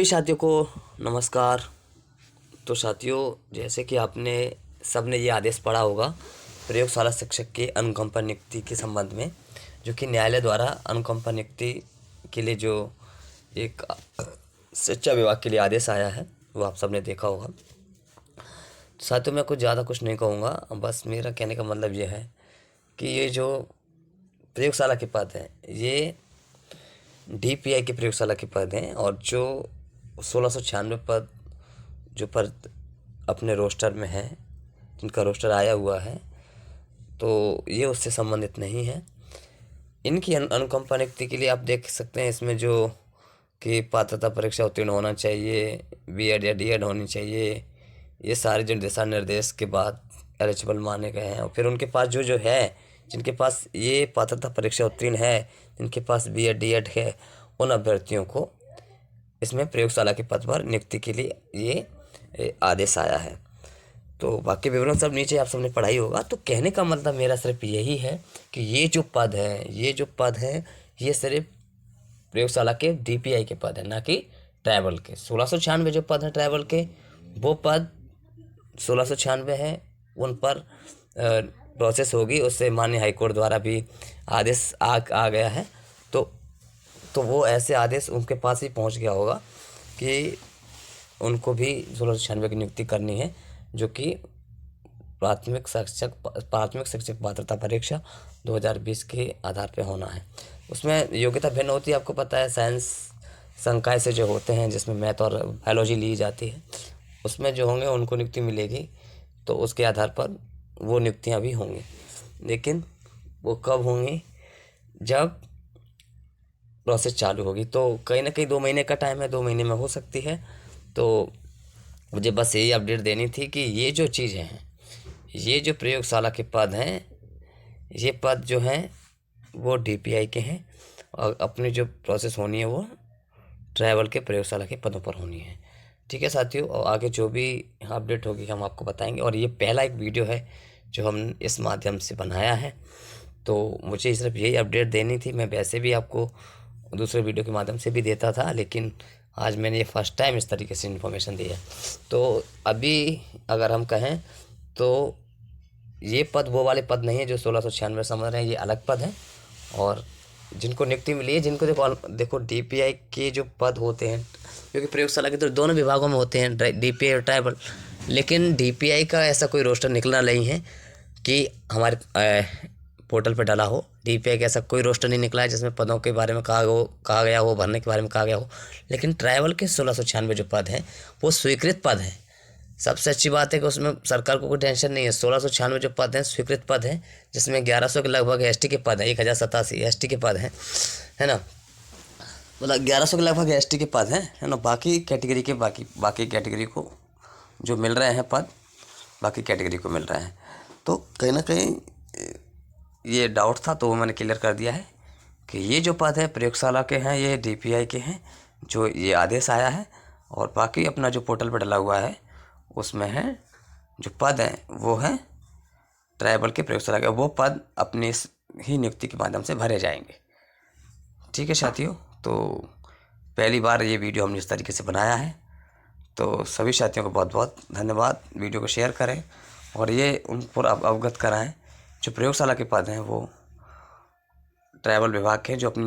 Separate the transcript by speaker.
Speaker 1: सभी साथियों को नमस्कार। तो साथियों, जैसे कि आपने सबने ये आदेश पढ़ा होगा प्रयोगशाला शिक्षक के अनुकंपा नियुक्ति के संबंध में, जो कि न्यायालय द्वारा अनुकंपा नियुक्ति के लिए जो एक शिक्षा विभाग के लिए आदेश आया है वो आप सबने देखा होगा। साथियों, मैं कुछ नहीं कहूँगा, बस मेरा कहने का मतलब ये है कि ये जो प्रयोगशाला के पद हैं ये डीपीआई की प्रयोगशाला के पद हैं, और जो 1696 पद जो पद अपने रोस्टर में हैं, जिनका रोस्टर आया हुआ है, तो ये उससे संबंधित नहीं है। इनकी अनुकंपा नियुक्ति के लिए आप देख सकते हैं इसमें जो कि पात्रता परीक्षा उत्तीर्ण होना चाहिए, बीएड या डीएड होनी चाहिए, ये सारे जो दिशा निर्देश के बाद एलिजिबल माने गए हैं। और फिर उनके पास जो है, जिनके पास ये पात्रता परीक्षा उत्तीर्ण है, जिनके पास बीएड डीएड है, उन अभ्यर्थियों को इसमें प्रयोगशाला के पद पर नियुक्ति के लिए ये आदेश आया है। तो बाकी विवरण सब नीचे आप सबने पढ़ाई होगा। तो कहने का मतलब मेरा सिर्फ यही है कि ये जो पद हैं ये सिर्फ प्रयोगशाला के डीपीआई के पद हैं, ना कि ट्राइबल के। 1696 जो पद हैं ट्राइबल के, वो पद 1696 हैं, उन पर प्रोसेस होगी। उससे माननीय हाईकोर्ट द्वारा भी आदेश आ गया है। तो वो ऐसे आदेश उनके पास ही पहुंच गया होगा कि उनको भी 1696 की नियुक्ति करनी है, जो कि प्राथमिक शिक्षक पात्रता परीक्षा 2020 के आधार पे होना है। उसमें योग्यता भिन्न होती है, आपको पता है। साइंस संकाय से जो होते हैं, जिसमें मैथ और बायोलॉजी ली जाती है, उसमें जो होंगे उनको नियुक्ति मिलेगी। तो उसके आधार पर वो नियुक्तियाँ भी होंगी, लेकिन वो कब होंगी? जब प्रोसेस चालू होगी। तो कहीं ना कहीं 2 महीने का टाइम है, 2 महीने में हो सकती है। तो मुझे बस यही अपडेट देनी थी कि ये जो चीज़ें हैं, ये जो प्रयोगशाला के पद हैं, ये पद जो हैं वो डीपीआई के हैं, और अपनी जो प्रोसेस होनी है वो ट्राइबल के प्रयोगशाला के पदों पर होनी है। ठीक है साथियों, और आगे जो भी अपडेट होगी हम आपको बताएंगे। और ये पहला एक वीडियो है जो हम इस माध्यम से बनाया है, तो मुझे सिर्फ यही अपडेट देनी थी। मैं वैसे भी आपको दूसरे वीडियो के माध्यम से भी देता था, लेकिन आज मैंने ये फर्स्ट टाइम इस तरीके से इन्फॉर्मेशन दी है। तो अभी अगर हम कहें तो ये पद वो वाले पद नहीं है जो 1696 समझ रहे हैं, ये अलग पद हैं। और जिनको नियुक्ति मिली है, जिनको देखो डीपीआई के जो पद होते हैं, क्योंकि प्रयोगशाला के तो दोनों विभागों में होते हैं, डीपीआई और ट्राइबल, लेकिन डीपीआई का ऐसा कोई रोस्टर निकलना नहीं है कि हमारे पोर्टल पर डाला हो। डीपीआई का ऐसा कोई रोस्टर नहीं निकला है जिसमें पदों के बारे में कहा गया हो, भरने के बारे में कहा गया हो। लेकिन ट्राइबल के 1696 जो पद हैं वो स्वीकृत पद हैं। सबसे अच्छी बात है कि उसमें सरकार को कोई टेंशन नहीं है। 1696 जो पद हैं स्वीकृत पद हैं, जिसमें 1100 के लगभग एसटी के पद हैं, 1087 एसटी के पद हैं, है ना। मतलब 1100 के लगभग एसटी के पद हैं, है ना। बाकी कैटेगरी के बाकी कैटेगरी को जो मिल रहे हैं पद, बाकी कैटेगरी को मिल रहे हैं। तो कहीं ना कहीं ये डाउट था, तो वो मैंने क्लियर कर दिया है कि ये जो पद है प्रयोगशाला के हैं, ये डीपीआई के हैं, जो ये आदेश आया है। और बाकी अपना जो पोर्टल पर डला हुआ है उसमें है जो पद हैं वो हैं ट्राइबल के प्रयोगशाला के। वो पद अपनी ही नियुक्ति के माध्यम से भरे जाएंगे। ठीक है साथियों, तो पहली बार ये वीडियो हमने इस तरीके से बनाया है। तो सभी साथियों को बहुत बहुत धन्यवाद। वीडियो को शेयर करें और ये उन पर अवगत कराएं जो प्रयोगशाला के पद हैं वो ट्राइबल विभाग के, जो अपनी